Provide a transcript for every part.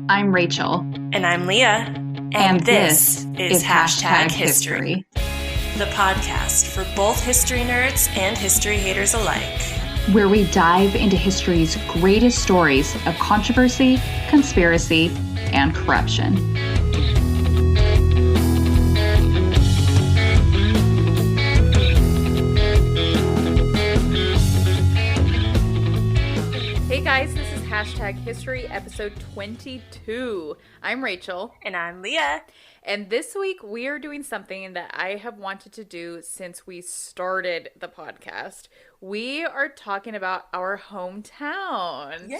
I'm Rachel. And I'm Leah. And this is Hashtag History, the podcast for both history nerds and history haters alike, where we dive into history's greatest stories of controversy, conspiracy, and corruption. Hey guys, this is Hashtag History, episode 22. I'm Rachel. And I'm Leah. And this week we are doing something that I have wanted to do since we started the podcast. We are talking about our hometown. Yay!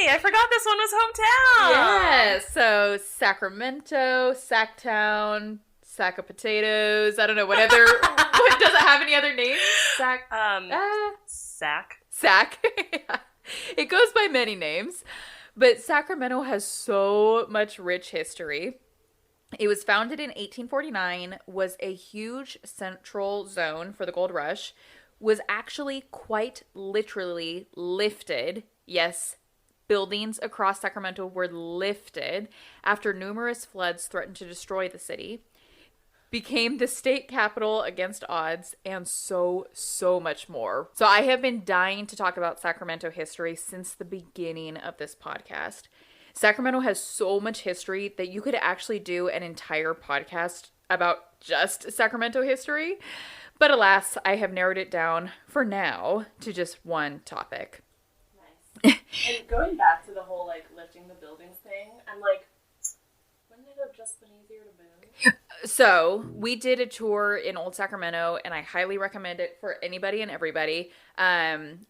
I forgot this one was hometown. Yes. So Sacramento, Sacktown, Sack of Potatoes. I don't know what other. What, does it have any other names? Sack. Sack. Yeah. It goes by many names, but Sacramento has so much rich history. It was founded in 1849, was a huge central zone for the gold rush, was actually quite literally lifted. Yes, buildings across Sacramento were lifted after numerous floods threatened to destroy the city. Became the state capital against odds, and so much more. So I have been dying to talk about Sacramento history since the beginning of this podcast. Sacramento has so much history that you could actually do an entire podcast about just Sacramento history. But alas, I have narrowed it down for now to just one topic. Nice. And going back to the whole, lifting the buildings thing, I'm like, wouldn't it have just been easier to move? So we did a tour in Old Sacramento, and I highly recommend it for anybody and everybody.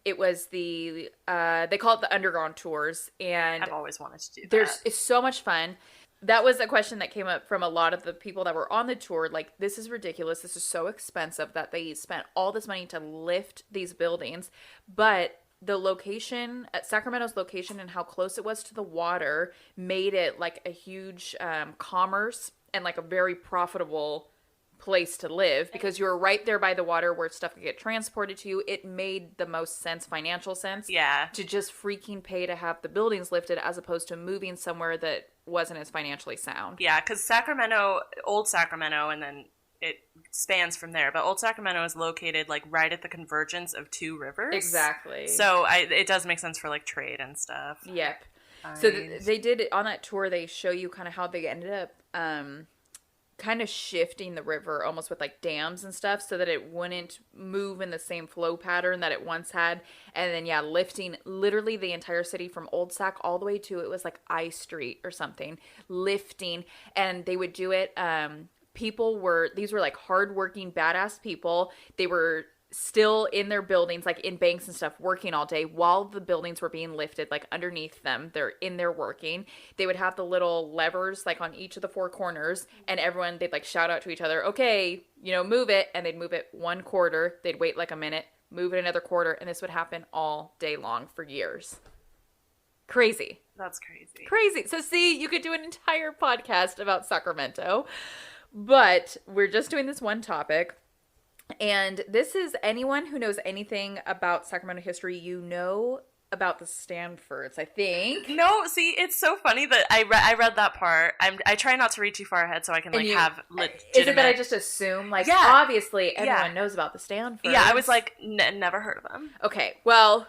It was they call it the underground tours, and I've always wanted to do that. It's so much fun. That was a question that came up from a lot of the people that were on the tour. Like, this is ridiculous. This is so expensive that they spent all this money to lift these buildings, but the location, Sacramento's location and how close it was to the water made it like a huge commerce and like a very profitable place to live because you were right there by the water where stuff could get transported to you. It made the most sense, financial sense, to just freaking pay to have the buildings lifted as opposed to moving somewhere that wasn't as financially sound. Yeah, because Sacramento, Old Sacramento, and then it spans from there. But Old Sacramento is located right at the convergence of two rivers. Exactly. So it does make sense for trade and stuff. Yep. So they did it on that tour. They show you kind of how they ended up kind of shifting the river almost with dams and stuff so that it wouldn't move in the same flow pattern that it once had. And then, lifting literally the entire city from Old Sac all the way to, it was I Street or something, lifting. And they would do it. These were hardworking, badass people. They were still in their buildings, in banks and stuff, working all day while the buildings were being lifted, underneath them. They're in there working. They would have the little levers, on each of the four corners, and everyone, they'd, shout out to each other, okay, move it, and they'd move it one quarter. They'd wait, a minute, move it another quarter, and this would happen all day long for years. Crazy. That's crazy. Crazy. So, see, you could do an entire podcast about Sacramento, but we're just doing this one topic. And this is anyone who knows anything about Sacramento history, about the Stanfords, I think. No, see, it's so funny that I read that part. I try not to read too far ahead so I can have legitimate... Is it that I just assume, obviously everyone knows about the Stanfords? Yeah, I was never heard of them. Okay, well...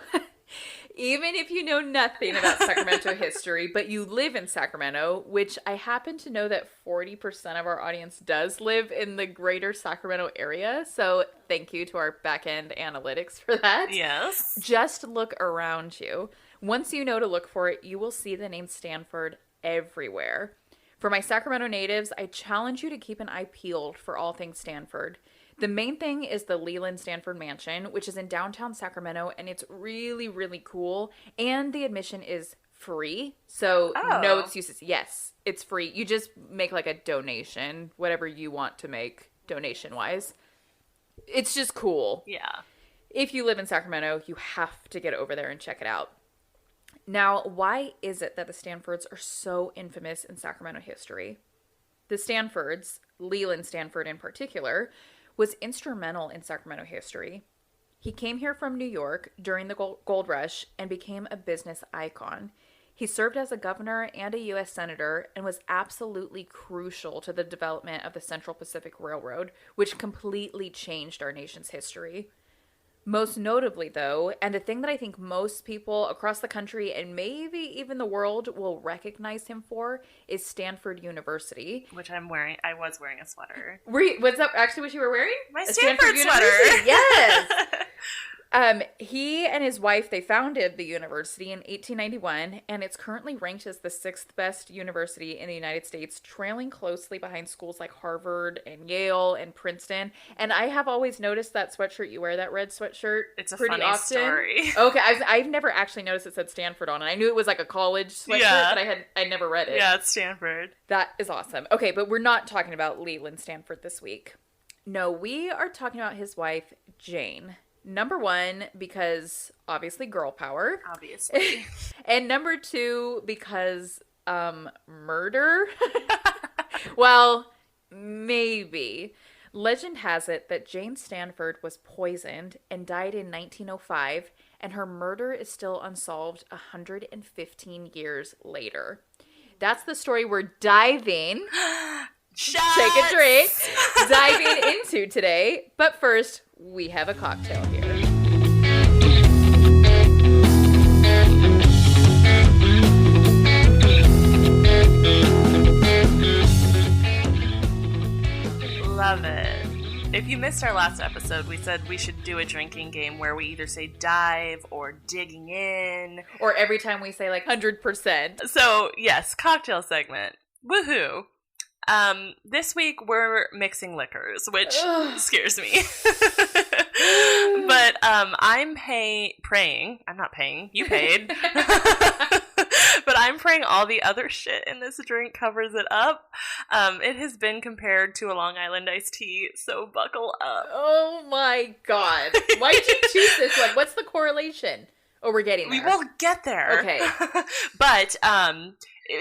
Even if you know nothing about Sacramento history, but you live in Sacramento, which I happen to know that 40% of our audience does live in the greater Sacramento area. So thank you to our back-end analytics for that. Yes. Just look around you. Once you know to look for it, you will see the name Stanford everywhere. For my Sacramento natives, I challenge you to keep an eye peeled for all things Stanford. The main thing is the Leland Stanford Mansion, which is in downtown Sacramento, and it's really, really cool. And the admission is free, so no excuses. Yes, it's free. You just make a donation, whatever you want to make donation-wise. It's just cool. Yeah. If you live in Sacramento, you have to get over there and check it out. Now, why is it that the Stanfords are so infamous in Sacramento history? The Stanfords, Leland Stanford in particular, was instrumental in Sacramento history. He came here from New York during the gold rush and became a business icon. He served as a governor and a U.S. senator and was absolutely crucial to the development of the Central Pacific Railroad, which completely changed our nation's history. Most notably, though, and the thing that I think most people across the country and maybe even the world will recognize him for is Stanford University. Which I'm wearing. I was wearing a sweater. Was that actually what you were wearing? My Stanford sweater. Yes. He and his wife, they founded the university in 1891, and it's currently ranked as the 6th best university in the United States, trailing closely behind schools like Harvard and Yale and Princeton. And I have always noticed that sweatshirt. You wear that red sweatshirt It's a pretty funny often. story. Okay, I've never actually noticed it said Stanford on it. I knew it was like a college sweatshirt, but I never read it. Yeah, it's Stanford. That is awesome. Okay, but we're not talking about Leland Stanford this week. No, we are talking about his wife, Jane. Number one, because obviously girl power. Obviously. And number two, because murder. Well, maybe. Legend has it that Jane Stanford was poisoned and died in 1905, and her murder is still unsolved 115 years later. That's the story we're diving. Shots! Take a drink. Diving into today. But first, we have a cocktail here. Love it. If you missed our last episode, we said we should do a drinking game where we either say dive or digging in. Or every time we say like 100%. So, yes, cocktail segment. Woohoo. This week we're mixing liquors, which scares me. But I'm praying. I'm not paying. You paid. But I'm praying all the other shit in this drink covers it up. It has been compared to a Long Island iced tea, so buckle up. Oh my god. Why did you choose this one? What's the correlation? Oh, we're getting there. We will get there. Okay. But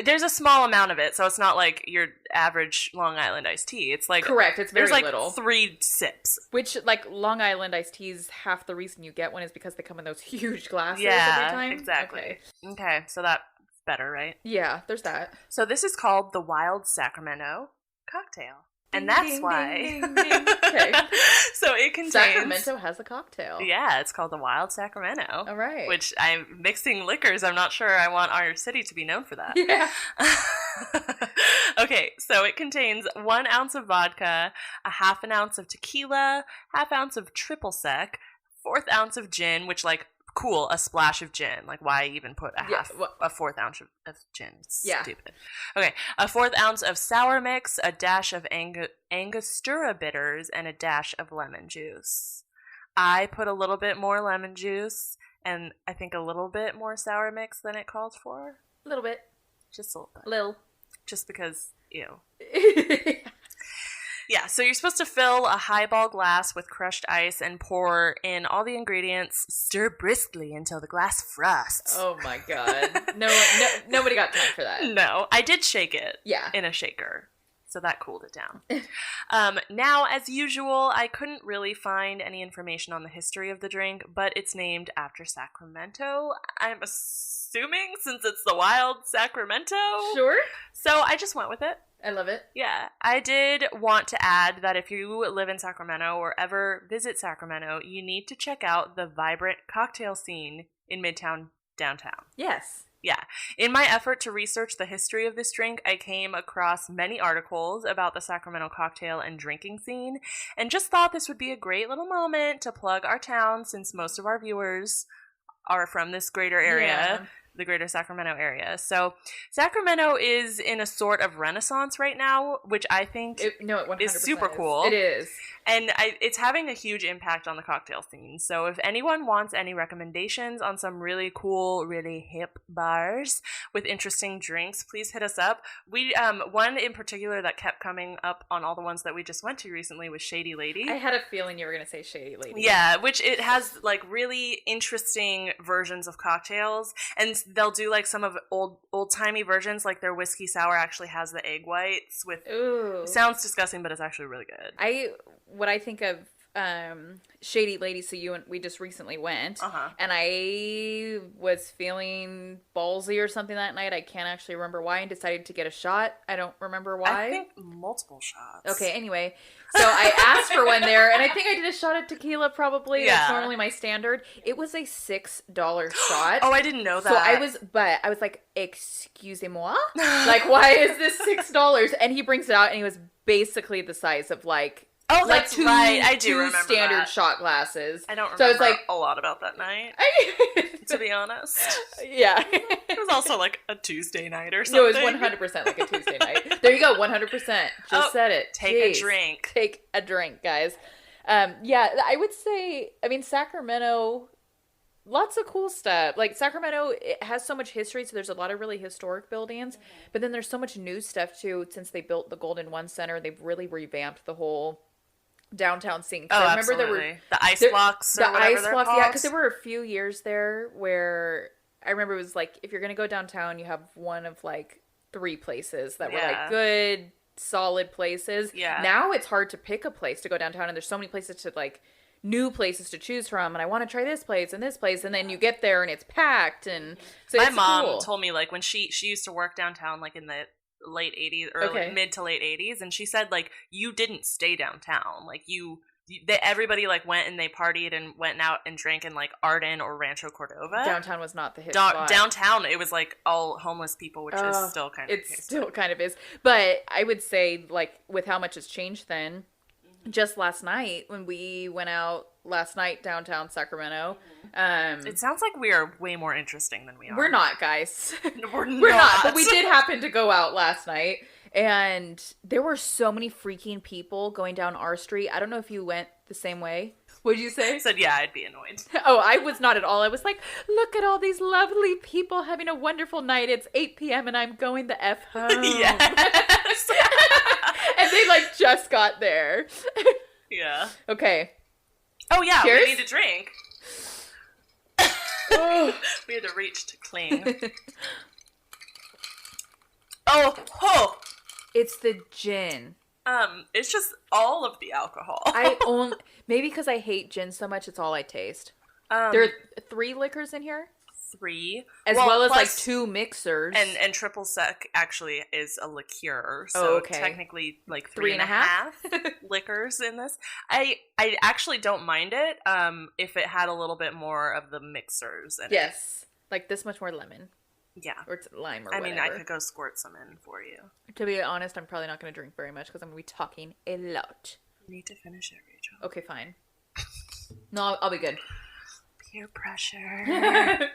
there's a small amount of it, so it's not like your average Long Island iced tea. It's like correct. It's very there's little. 3 sips. Which, like, Long Island iced teas, half the reason you get one is because they come in those huge glasses every Yeah, time. exactly. Okay, so that's better, right? Yeah, there's that. So this is called the Wild Sacramento cocktail. And Ding, that's ding, why. ding, ding, ding. Okay. So it contains... Sacramento has a cocktail. Yeah, it's called the Wild Sacramento. All right. Which I'm mixing liquors. I'm not sure I want our city to be known for that. Yeah. Okay, so it contains 1 ounce of vodka, a half an ounce of tequila, half ounce of triple sec, 1/4 ounce of gin, which like cool, a splash of gin. Like, why even put a 1/4 ounce of gin? It's stupid. Okay, a 1/4 ounce of sour mix, a dash of Angostura bitters, and a dash of lemon juice. I put a little bit more lemon juice, and I think a little bit more sour mix than it calls for. A little bit. Just a little bit. Lil. Just because, ew. Yeah, so you're supposed to fill a highball glass with crushed ice and pour in all the ingredients, stir briskly until the glass frosts. Oh my god. No, nobody got time for that. No, I did shake it in a shaker, so that cooled it down. Now, as usual, I couldn't really find any information on the history of the drink, but it's named after Sacramento. I'm assuming since it's the Wild Sacramento. Sure. So I just went with it. I love it. Yeah. I did want to add that if you live in Sacramento or ever visit Sacramento, you need to check out the vibrant cocktail scene in Midtown downtown. Yes. Yeah. In my effort to research the history of this drink, I came across many articles about the Sacramento cocktail and drinking scene, and just thought this would be a great little moment to plug our town since most of our viewers are from this greater area. Yeah. The greater Sacramento area. So Sacramento is in a sort of renaissance right now, which I think is super cool. It is. And it's having a huge impact on the cocktail scene. So if anyone wants any recommendations on some really cool, really hip bars with interesting drinks, please hit us up. We one in particular that kept coming up on all the ones that we just went to recently was Shady Lady. I had a feeling you were going to say Shady Lady. Yeah, which it has like really interesting versions of cocktails, and they'll do like some of old-timey versions, like their whiskey sour actually has the egg whites with... Ooh. Sounds disgusting, but it's actually really good. What I think of Shady Lady, so we just recently went, and I was feeling ballsy or something that night. I can't actually remember why, and decided to get a shot. I don't remember why. I think multiple shots. Okay, anyway, so I asked for one there, and I think I did a shot of tequila probably. Yeah. That's normally my standard. It was a $6 shot. Oh, I didn't know that. So I was like, excusez-moi? Like, why is this $6? And he brings it out, and he was basically the size of like, oh, that's like right. I do remember standard that. shot glasses. I don't remember so I was like, a lot about that night, to be honest. Yeah. It was also like a Tuesday night or something. No, it was 100% like a Tuesday night. There you go, 100%. Just said it. Take a drink. Take a drink, guys. Yeah, I would say, I mean, Sacramento, lots of cool stuff. Like, Sacramento, it has so much history, so there's a lot of really historic buildings. But then there's so much new stuff, too. Since they built the Golden One Center, they've really revamped the whole downtown scene. Oh, I remember absolutely. There were the ice blocks. The ice blocks, yeah, because there were a few years there where I remember it was like, if you're gonna go downtown, you have one of like 3 places that were like good, solid places. Yeah. Now it's hard to pick a place to go downtown, and there's so many places to like new places to choose from, and I want to try this place, and then you get there and it's packed, and so my mom told me like when she used to work downtown like in the late 80s or like mid to late 80s, and she said like you didn't stay downtown, like everybody like went and they partied and went out and drank in like Arden or Rancho Cordova. Downtown was not the hit spot. Downtown it was like all homeless people, which is still kind of still kind of is, but I would say like with how much has changed then, just last night when we went out last night downtown Sacramento. It sounds like we are way more interesting than we are. We're not, guys. We're not. But we did happen to go out last night, and there were so many freaking people going down our street. I don't know if you went the same way. What'd you say? I said, yeah, I'd be annoyed. Oh, I was not at all. I was like, look at all these lovely people having a wonderful night. It's 8 p.m. and I'm going the F home. Yes. And they like just got there. Yeah. Okay. Oh, yeah. Cheers? We need to drink. We had to reach to cling. Oh. It's the gin. It's just all of the alcohol. Maybe because I hate gin so much, it's all I taste. There are 3 liquors in here? 3. As well as like 2 mixers. And triple sec actually is a liqueur. So technically like 3.5 liquors in this. I actually don't mind it if it had a little bit more of the mixers in it. Yes. Like this much more lemon. Yeah. Or it's lime or whatever. I mean, I could go squirt some in for you. To be honest, I'm probably not going to drink very much because I'm going to be talking a lot. You need to finish it, Rachel. Okay, fine. No, I'll be good. Peer pressure.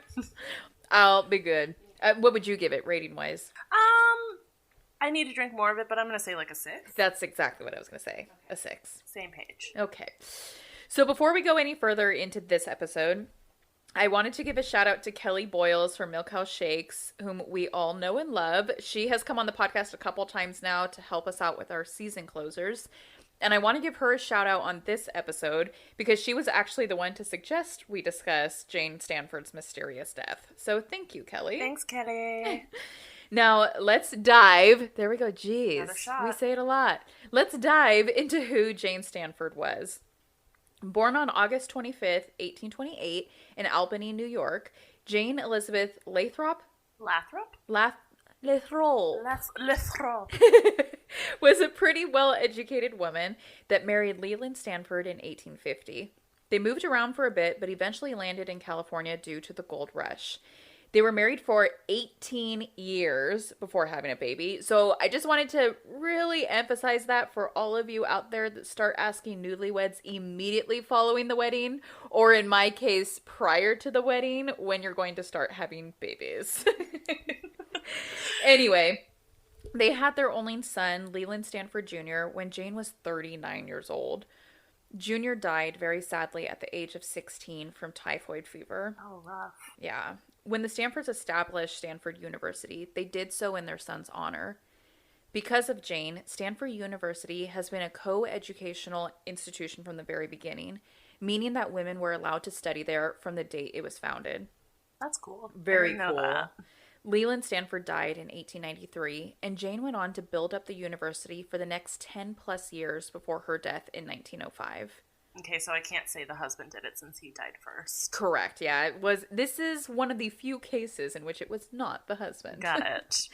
I'll be good. What would you give it, rating-wise? I need to drink more of it, but I'm going to say like a 6. That's exactly what I was going to say. Okay. A 6. Same page. Okay. So before we go any further into this episode, I wanted to give a shout out to Kelly Boyles from Milk House Shakes, whom we all know and love. She has come on the podcast a couple times now to help us out with our season closers. And I want to give her a shout out on this episode because she was actually the one to suggest we discuss Jane Stanford's mysterious death. So thank you, Kelly. Thanks, Kelly. Now let's dive. There we go. Jeez. Another shot. We say it a lot. Let's dive into who Jane Stanford was. Born on August 25th, 1828 in Albany, New York, Jane Elizabeth Lathrop was a pretty well-educated woman that married Leland Stanford in 1850. They moved around for a bit, but eventually landed in California due to the gold rush. They were married for 18 years before having a baby. So I just wanted to really emphasize that for all of you out there that start asking newlyweds immediately following the wedding, or in my case, prior to the wedding, when you're going to start having babies. Anyway, they had their only son, Leland Stanford Jr., when Jane was 39 years old. Junior died very sadly at the age of 16 from typhoid fever. Oh, rough. Yeah. When the Stanfords established Stanford University, they did so in their son's honor. Because of Jane, Stanford University has been a co-educational institution from the very beginning, meaning that women were allowed to study there from the date it was founded. That's cool. Very cool. Leland Stanford died in 1893, and Jane went on to build up the university for the next 10 plus years before her death in 1905. Okay, so I can't say the husband did it since he died first. Correct, yeah. This is one of the few cases in which it was not the husband. Got it.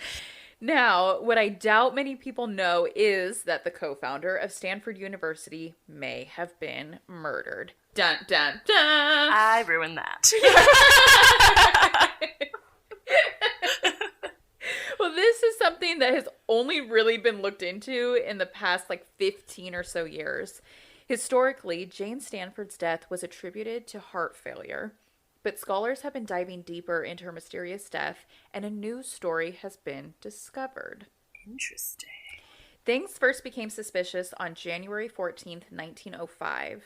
Now, what I doubt many people know is that the co-founder of Stanford University may have been murdered. Dun, dun, dun! I ruined that. Well, this is something that has only really been looked into in the past, 15 or so years. Historically, Jane Stanford's death was attributed to heart failure, but scholars have been diving deeper into her mysterious death, and a new story has been discovered. Interesting. Things first became suspicious on January 14th, 1905.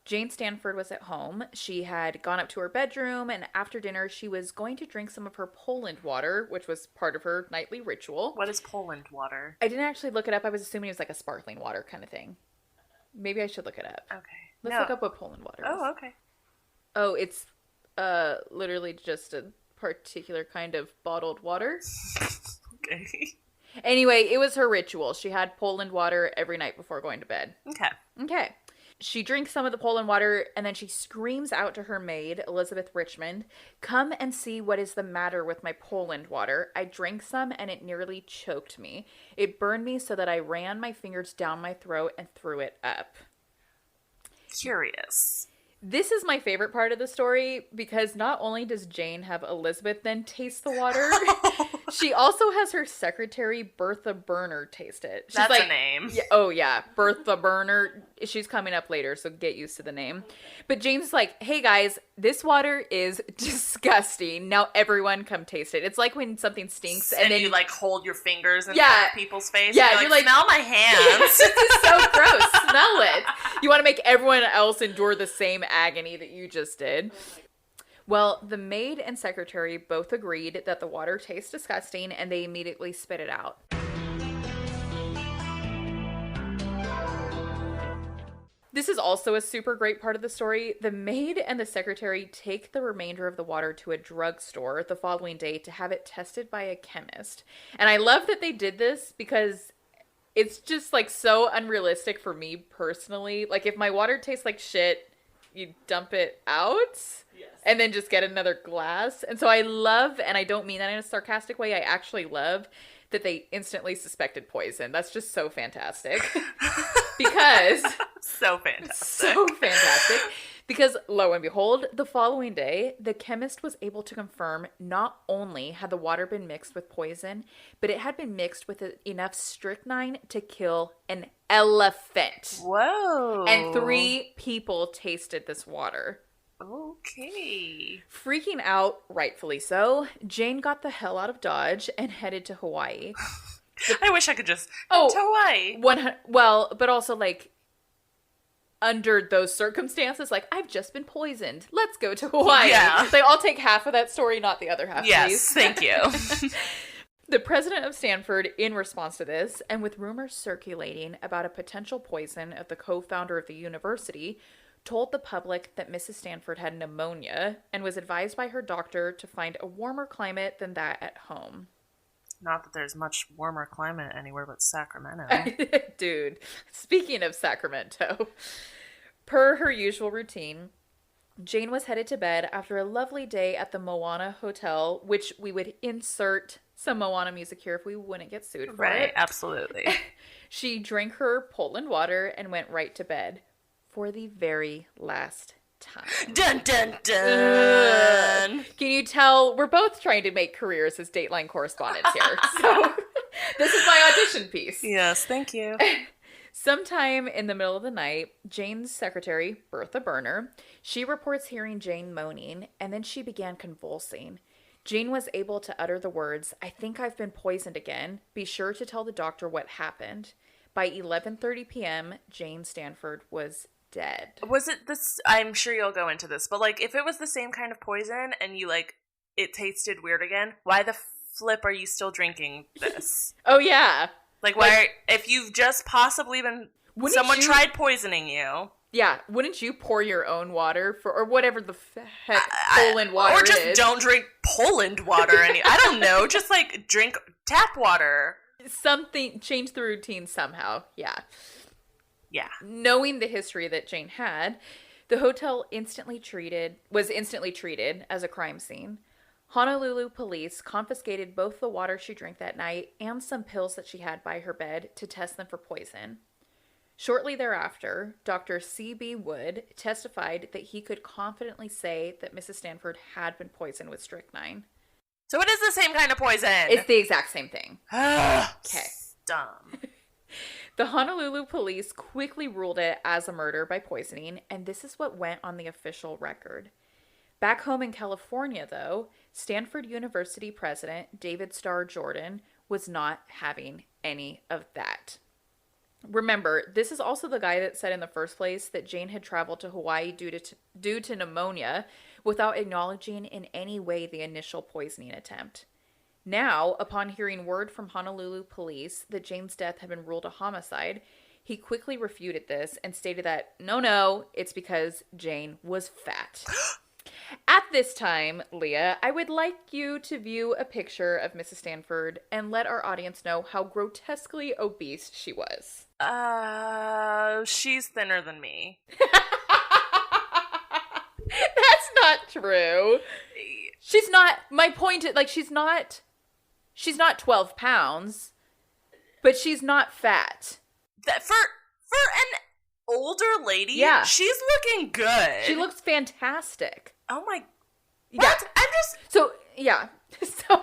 Jane Stanford was at home. She had gone up to her bedroom, and after dinner, she was going to drink some of her Poland water, which was part of her nightly ritual. What is Poland water? I didn't actually look it up. I was assuming it was like a sparkling water kind of thing. Maybe I should look it up. Okay. Let's look up what Poland water is. Oh, okay. Oh, it's literally just a particular kind of bottled water. Okay. Anyway, it was her ritual. She had Poland water every night before going to bed. Okay. She drinks some of the Poland water, and then she screams out to her maid, Elizabeth Richmond, "Come and see what is the matter with my Poland water. I drank some, and it nearly choked me. It burned me so that I ran my fingers down my throat and threw it up." Curious. This is my favorite part of the story because not only does Jane have Elizabeth then taste the water, she also has her secretary, Bertha Burner, taste it. She's That's a name. Yeah, oh, yeah. Bertha Burner. She's coming up later, so get used to the name. But Jane's like, "Hey, guys, this water is disgusting. Now everyone come taste it." It's like when something stinks and then you hold your fingers in front of people's face. Yeah, you're like, smell my hands. This is so gross. Smell it. You want to make everyone else endure the same agony that you just did. Well, the maid and secretary both agreed that the water tastes disgusting, and they immediately spit it out. This is also a super great part of the story. The maid and the secretary take the remainder of the water to a drugstore the following day to have it tested by a chemist. And I love that they did this because it's just so unrealistic for me personally. If my water tastes like shit, you dump it out and then just get another glass. And so I love, and I don't mean that in a sarcastic way, I actually love that they instantly suspected poison. That's just so fantastic. Because... So fantastic. So fantastic. Because, lo and behold, the following day, the chemist was able to confirm not only had the water been mixed with poison, but it had been mixed with enough strychnine to kill an elephant. Whoa. And 3 people tasted this water. Okay. Freaking out, rightfully so, Jane got the hell out of Dodge and headed to Hawaii. I wish I could just go to Hawaii. Well, but also under those circumstances, I've just been poisoned. Let's go to Hawaii. Yeah. I'll take half of that story, not the other half, yes, please. Thank you. The president of Stanford, in response to this, and with rumors circulating about a potential poison of the co-founder of the university, told the public that Mrs. Stanford had pneumonia and was advised by her doctor to find a warmer climate than that at home. Not that there's much warmer climate anywhere but Sacramento. Dude, speaking of Sacramento, per her usual routine, Jane was headed to bed after a lovely day at the Moana Hotel, which we would insert some Moana music here if we wouldn't get sued for it. Right, absolutely. She drank her Poland water and went right to bed for the very last time. Dun, dun, dun. Can you tell we're both trying to make careers as Dateline correspondents here? So this is my audition piece. Yes, thank you. Sometime in the middle of the night, Jane's secretary, Bertha Burner, she reports hearing Jane moaning, and then she began convulsing. Jane was able to utter the words, "I think I've been poisoned again. Be sure to tell the doctor what happened." By 11:30 p.m., Jane Stanford was dead. Was it this? I'm sure you'll go into this, but if it was the same kind of poison and you it tasted weird again, why the flip are you still drinking this? Oh yeah. Why? If you've just possibly been someone tried poisoning you. Yeah, wouldn't you pour your own water or whatever the heck Poland water is? Or just don't drink Poland water. I don't know. Just drink tap water. Something, change the routine somehow. Yeah. Yeah. Knowing the history that Jane had, the hotel was instantly treated as a crime scene. Honolulu police confiscated both the water she drank that night and some pills that she had by her bed to test them for poison. Shortly thereafter, Dr. C.B. Wood testified that he could confidently say that Mrs. Stanford had been poisoned with strychnine. So it is the same kind of poison. It's the exact same thing. Okay. Dumb. The Honolulu police quickly ruled it as a murder by poisoning, and this is what went on the official record. Back home in California, though, Stanford University president David Starr Jordan was not having any of that. Remember, this is also the guy that said in the first place that Jane had traveled to Hawaii due to pneumonia without acknowledging in any way the initial poisoning attempt. Now, upon hearing word from Honolulu police that Jane's death had been ruled a homicide, he quickly refuted this and stated that, no, it's because Jane was fat. At this time, Leah, I would like you to view a picture of Mrs. Stanford and let our audience know how grotesquely obese she was. She's thinner than me. That's not true. She's not, my point is, like, she's not 12 pounds, but she's not fat. For an older lady, yeah, she's looking good. She looks fantastic. Oh my, yeah. What? I'm just... So, yeah. So,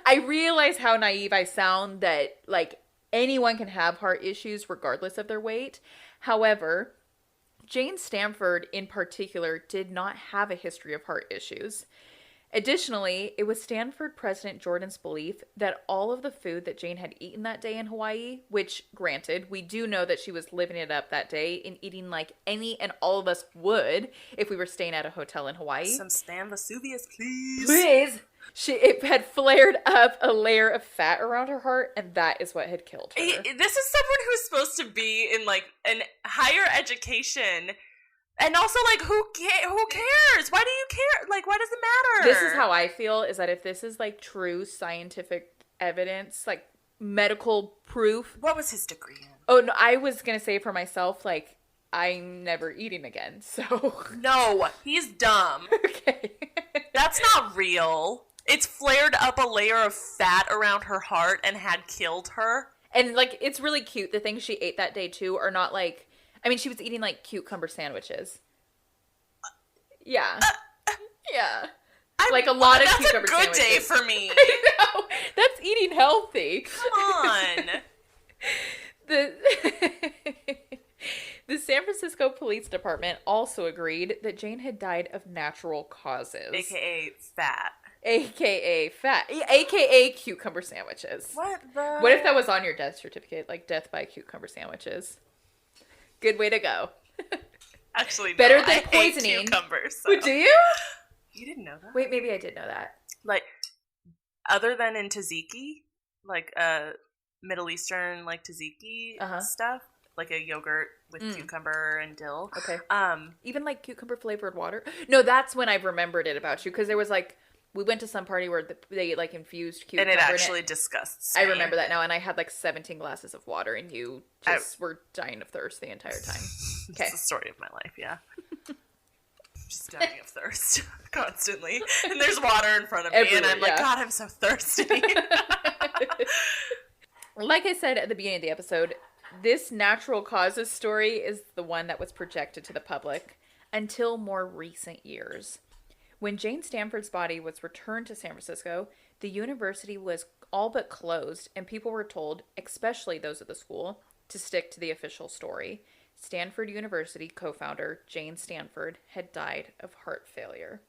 I realize how naive I sound that, like, anyone can have heart issues regardless of their weight. However, Jane Stanford in particular did not have a history of heart issues. Additionally, it was Stanford President Jordan's belief that all of the food that Jane had eaten that day in Hawaii, which, granted, we do know that she was living it up that day and eating like any and all of us would if we were staying at a hotel in Hawaii. Some Stan Vesuvius, please. Please! It had flared up a layer of fat around her heart, and that is what had killed her. This is someone who's supposed to be in, like, an higher education. And also, like, who cares? Why do you care? Like, why does it matter? This is how I feel, is that if this is, like, true scientific evidence, like, medical proof. What was his degree in? Oh, no, I was going to say for myself, like, I'm never eating again, so. No, he's dumb. Okay. That's not real. It's flared up a layer of fat around her heart and had killed her. And, like, it's really cute. The things she ate that day, too, are not, like, I mean, she was eating, like, cucumber sandwiches. Yeah. Yeah. Like, a lot of cucumber sandwiches. That's a good day for me. I know. That's eating healthy. Come on. The San Francisco Police Department also agreed that Jane had died of natural causes. AKA fat. AKA fat. AKA cucumber sandwiches. What the? What if that was on your death certificate? Like, death by cucumber sandwiches. Good way to go. Actually, no, better than I poisoning. hate cucumbers. So. Do you? You didn't know that? Wait, maybe I did know that. Like, other than in tzatziki, like Middle Eastern like tzatziki stuff, like a yogurt with cucumber and dill. Okay. Even like cucumber flavored water. No, that's when I remembered it about you, because there was like, we went to some party where they like infused cucumber. And it actually disgusts me. I remember that now, and I had like 17 glasses of water, and you just were dying of thirst the entire time. Okay. It's the story of my life, yeah. Just dying of thirst constantly. And there's water in front of me, everywhere, and I'm like, God, I'm so thirsty. Like I said at the beginning of the episode, this natural causes story is the one that was projected to the public until more recent years. When Jane Stanford's body was returned to San Francisco, the university was all but closed, and people were told, especially those at the school, to stick to the official story. Stanford University co-founder Jane Stanford had died of heart failure.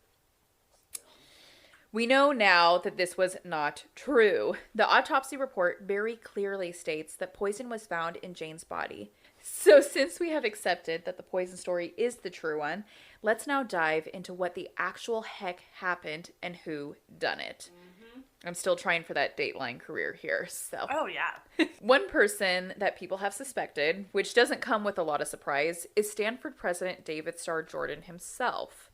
We know now that this was not true. The autopsy report very clearly states that poison was found in Jane's body. So since we have accepted that the poison story is the true one, let's now dive into what the actual heck happened and who done it. Mm-hmm. I'm still trying for that Dateline career here, so. Oh, yeah. One person that people have suspected, which doesn't come with a lot of surprise, is Stanford President David Starr Jordan himself.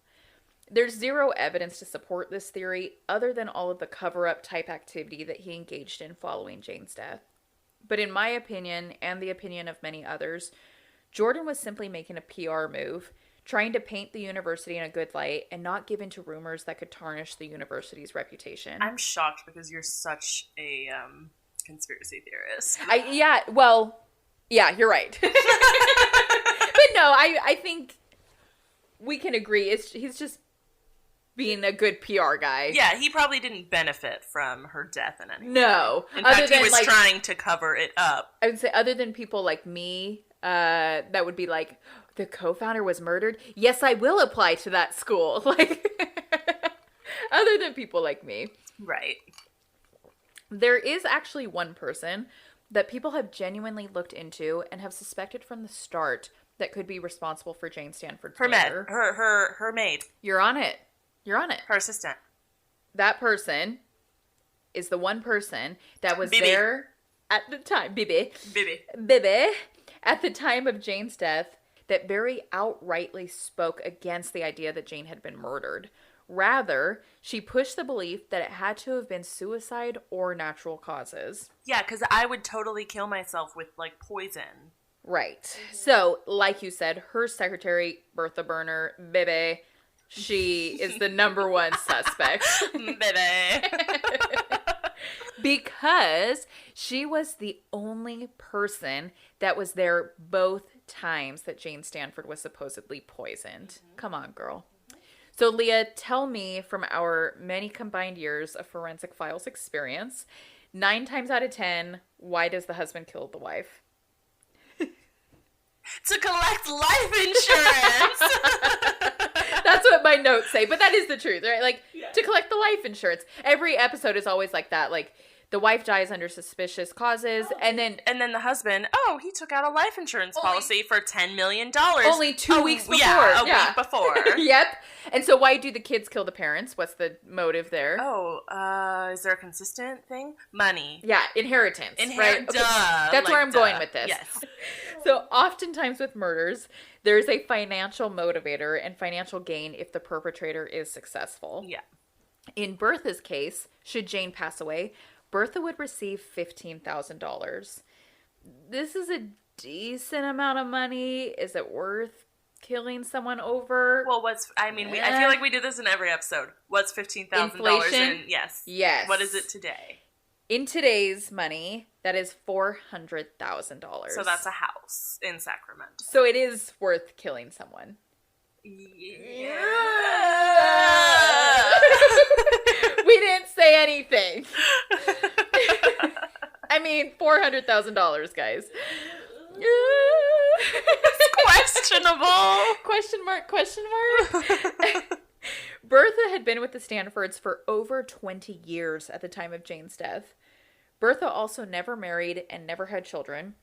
There's zero evidence to support this theory other than all of the cover-up type activity that he engaged in following Jane's death. But in my opinion, and the opinion of many others, Jordan was simply making a PR move, trying to paint the university in a good light and not give in to rumors that could tarnish the university's reputation. I'm shocked because you're such a conspiracy theorist. Yeah, you're right. But no, I think we can agree he's just being a good PR guy. Yeah, he probably didn't benefit from her death in any way. No. In fact, he was trying to cover it up. I would say other than people like me, that would be like, the co-founder was murdered? Yes, I will apply to that school. Like, other than people like me. Right. There is actually one person that people have genuinely looked into and have suspected from the start that could be responsible for Jane Stanford's murder. Her maid. You're on it. Her assistant. That person is the one person that was Bibi. there at the time. Bibi. At the time of Jane's death, that very outrightly spoke against the idea that Jane had been murdered. Rather, she pushed the belief that it had to have been suicide or natural causes. Yeah, because I would totally kill myself with, like, poison. Right. So, like you said, her secretary, Bertha Burner, Bibi, she is the number one suspect. Bibi. Because she was the only person that was there both times that Jane Stanford was supposedly poisoned. Mm-hmm. Come on, girl. So, Leah, tell me, from our many combined years of forensic files experience, 9 times out of 10, why does the husband kill the wife? To collect life insurance. That's what my notes say, but that is the truth, right? Like, to collect the life insurance. Every episode is always like that. Like, the wife dies under suspicious causes, and then the husband, he took out a life insurance policy for $10 million. Only 2 weeks before. Yeah, a week before. Yep. And so why do the kids kill the parents? What's the motive there? Is there a consistent thing? Money. Yeah, inheritance. Right? Okay. Duh. That's where I'm going with this. Yes. So oftentimes with murders, there's a financial motivator and financial gain if the perpetrator is successful. Yeah. In Bertha's case, should Jane pass away, Bertha would receive $15,000. This is a decent amount of money. Is it worth killing someone over? Well, I feel like we do this in every episode. What's $15,000 in? Yes. Yes. What is it today? In today's money, that is $400,000. So that's a house in Sacramento. So it is worth killing someone. Yeah. We didn't say anything. I mean, $400,000, guys. It's questionable. Question mark? Bertha had been with the Stanfords for over 20 years at the time of Jane's death. Bertha also never married and never had children,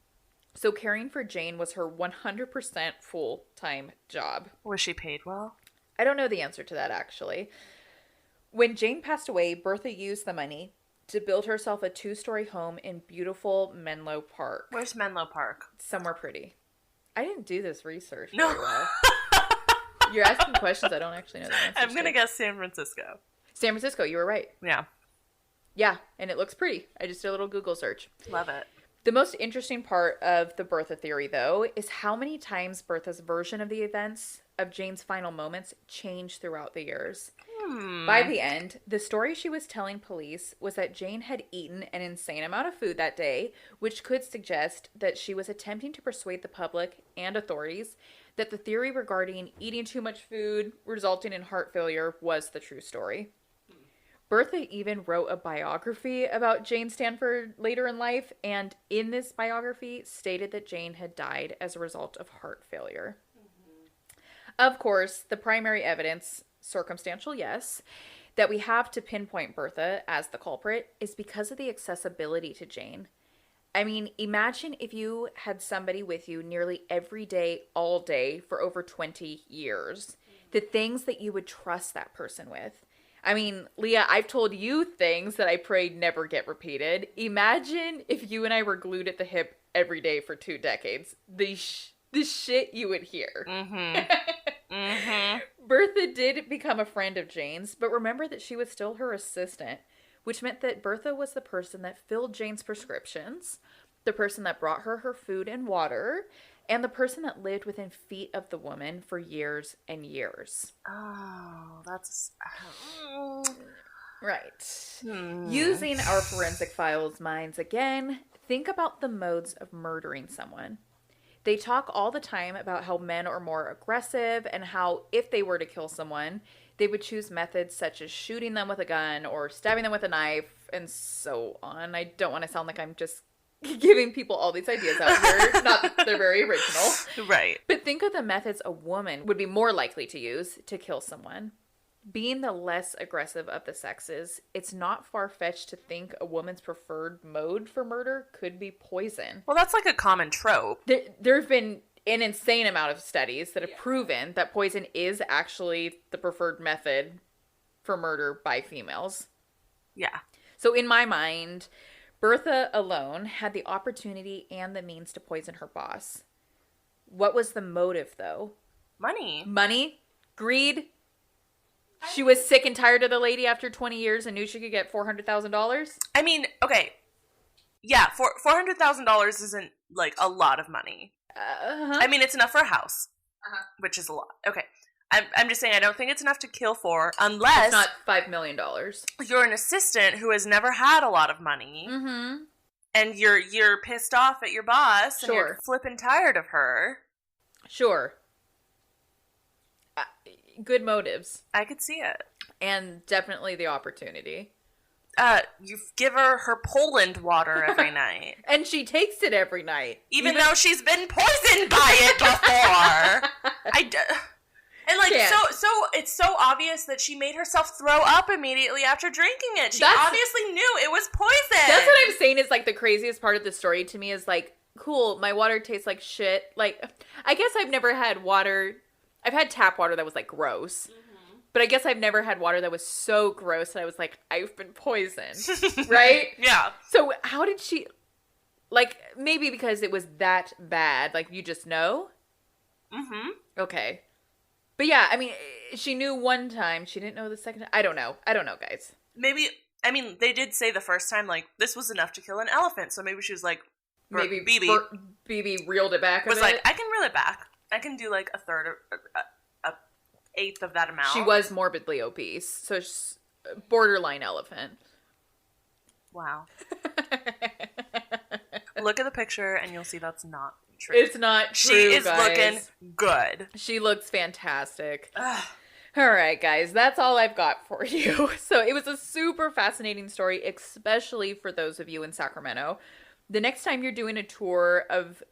so caring for Jane was her 100% full-time job. Was she paid well? I don't know the answer to that, actually. When Jane passed away, Bertha used the money to build herself a 2-story home in beautiful Menlo Park. Where's Menlo Park? Somewhere pretty. I didn't do this research No. very well. You're asking questions I don't actually know the answer I'm going to guess San Francisco. San Francisco, you were right. Yeah. Yeah, and it looks pretty. I just did a little Google search. Love it. The most interesting part of the Bertha theory, though, is how many times Bertha's version of the events of Jane's final moments changed throughout the years. By the end, the story she was telling police was that Jane had eaten an insane amount of food that day, which could suggest that she was attempting to persuade the public and authorities that the theory regarding eating too much food resulting in heart failure was the true story. Bertha even wrote a biography about Jane Stanford later in life, and in this biography stated that Jane had died as a result of heart failure. Of course, the primary evidence, circumstantial yes, that we have to pinpoint Bertha as the culprit is because of the accessibility to Jane. I mean, imagine if you had somebody with you nearly every day, all day, for over 20 years. The things that you would trust that person with. I mean, Leah, I've told you things that I prayed never get repeated. Imagine if you and I were glued at the hip every day for 2 decades. The shit you would hear. Bertha did become a friend of Jane's, but remember that she was still her assistant, which meant that Bertha was the person that filled Jane's prescriptions, the person that brought her food and water, and the person that lived within feet of the woman for years and years. Oh, that's... Right. Using our forensic files minds again, think about the modes of murdering someone. They talk all the time about how men are more aggressive and how if they were to kill someone, they would choose methods such as shooting them with a gun or stabbing them with a knife and so on. I don't want to sound like I'm just giving people all these ideas out here. Not that they're very original. Right. But think of the methods a woman would be more likely to use to kill someone. Being the less aggressive of the sexes, it's not far-fetched to think a woman's preferred mode for murder could be poison. Well, that's like a common trope. There have been an insane amount of studies that have proven that poison is actually the preferred method for murder by females. Yeah. So in my mind, Bertha alone had the opportunity and the means to poison her boss. What was the motive, though? Money. Money? Greed? She was sick and tired of the lady after 20 years and knew she could get $400,000? I mean, okay. Yeah, $400,000 isn't, like, a lot of money. I mean, it's enough for a house, which is a lot. Okay. I'm just saying I don't think it's enough to kill for unless... It's not $5 million. You're an assistant who has never had a lot of money. Mm-hmm. And you're pissed off at your boss. Sure. And you're flipping tired of her. Sure. Good motives. I could see it. And definitely the opportunity. You give her Poland water every night. And she takes it every night. Even though she's been poisoned by it before. And like, so it's so obvious that she made herself throw up immediately after drinking it. She obviously knew it was poison. That's what I'm saying is like the craziest part of the story to me is like, cool, my water tastes like shit. Like, I guess I've never had water... I've had tap water that was, like, gross. Mm-hmm. But I guess I've never had water that was so gross that I was like, I've been poisoned. Right? Yeah. So how did she... Like, maybe because it was that bad. Like, you just know? Mm-hmm. Okay. But yeah, I mean, she knew one time. She didn't know the second time. I don't know, guys. Maybe... I mean, they did say the first time, like, this was enough to kill an elephant. So maybe she was like... Maybe BB reeled it back a bit. Was like, I can reel it back. I can do like a third or a eighth of that amount. She was morbidly obese, so she's borderline elephant. Wow. Look at the picture and you'll see that's not true. It's not true, She is guys. looking good. She looks fantastic. Ugh. All right, guys, that's all I've got for you. So it was a super fascinating story, especially for those of you in Sacramento. The next time you're doing a tour of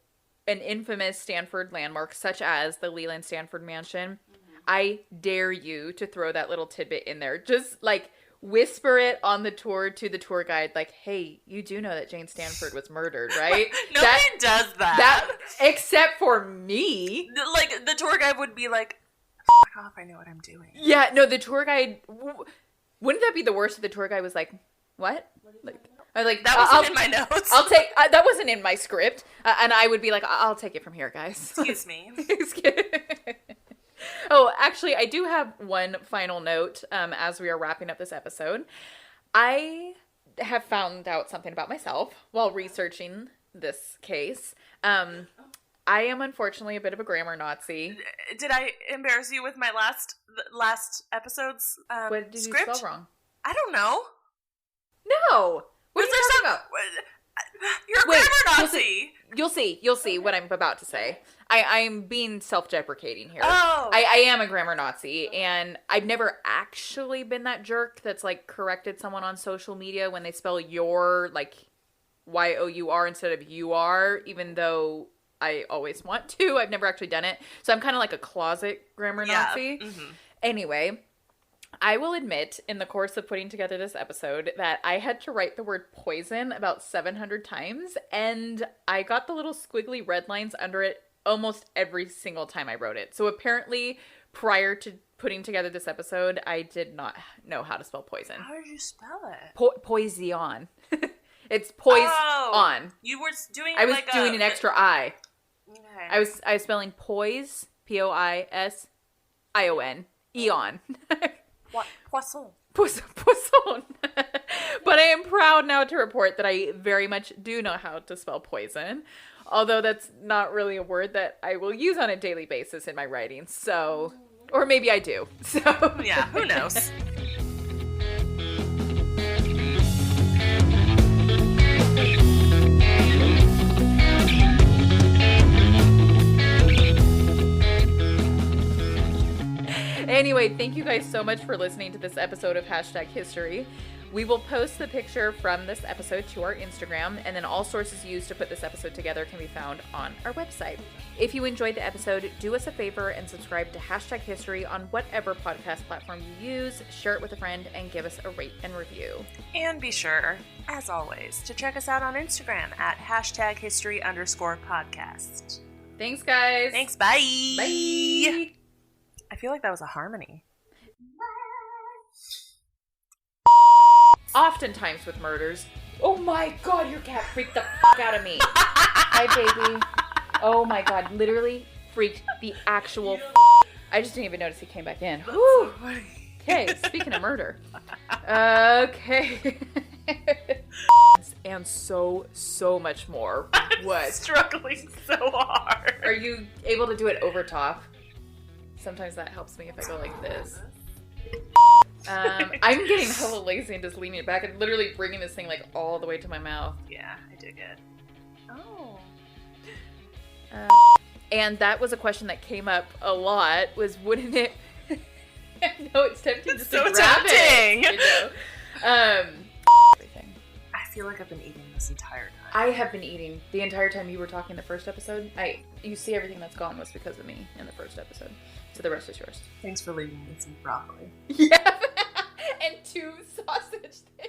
an infamous Stanford landmark, such as the Leland Stanford Mansion, I dare you to throw that little tidbit in there. Just, like, whisper it on the tour to the tour guide, like, hey, you do know that Jane Stanford was murdered, right? Nobody does that. Except for me. Like, the tour guide would be like, fuck off, I know what I'm doing. Yeah, no, the tour guide... Wouldn't that be the worst if the tour guide was like, what? Like, that wasn't in my notes. I'll take that wasn't in my script, and I would be like, I'll take it from here, guys. Excuse me. Oh, actually, I do have one final note as we are wrapping up this episode. I have found out something about myself while researching this case. I am unfortunately a bit of a grammar Nazi. Did I embarrass you with my last episode's What did script? you spell wrong? I don't know. No. What are you talking about? You're a grammar Nazi. You'll see what I'm about to say. I'm being self-deprecating here. Oh. I am a grammar Nazi, and I've never actually been that jerk that's, like, corrected someone on social media when they spell your, like, Y-O-U-R instead of U-R, even though I always want to. I've never actually done it. So I'm kind of like a closet grammar Nazi. Mm-hmm. Anyway, I will admit, in the course of putting together this episode, that I had to write the word poison about 700 times, and I got the little squiggly red lines under it almost every single time I wrote it. So apparently, prior to putting together this episode, I did not know how to spell poison. How did you spell it? Poison. It's on. You were doing I was doing an extra I. Okay. I was spelling poise, Poison, eon. Poisson. Poisson. But I am proud now to report that I very much do know how to spell poison. Although that's not really a word that I will use on a daily basis in my writing. So, or maybe I do. So Yeah, who knows? Anyway, thank you guys so much for listening to this episode of Hashtag History. We will post the picture from this episode to our Instagram, and then all sources used to put this episode together can be found on our website. If you enjoyed the episode, do us a favor and subscribe to Hashtag History on whatever podcast platform you use, share it with a friend, and give us a rate and review. And be sure, as always, to check us out on Instagram at #history_podcast. Thanks, guys. Thanks, bye. Bye. I feel like that was a harmony. Oftentimes with murders. Oh my god, your cat freaked the fuck out of me. Hi, baby. Oh my god, literally freaked the actual I just didn't even notice he came back in. Whew. Okay, speaking of murder. Okay. And so much more. What? Struggling so hard. Are you able to do it over top? Sometimes that helps me if I go like this. I'm getting hella lazy and just leaning it back and literally bringing this thing like all the way to my mouth. Yeah, I dig it. Oh. And that was a question that came up a lot, was wouldn't it... No, it's tempting just to grab it. You know? Everything. I feel like I've been eating this entire time. I have been eating the entire time you were talking the first episode. You see everything that's gone was because of me in the first episode. So the rest is yours. Thanks for leaving me some broccoli. Yeah. And 2 sausage things.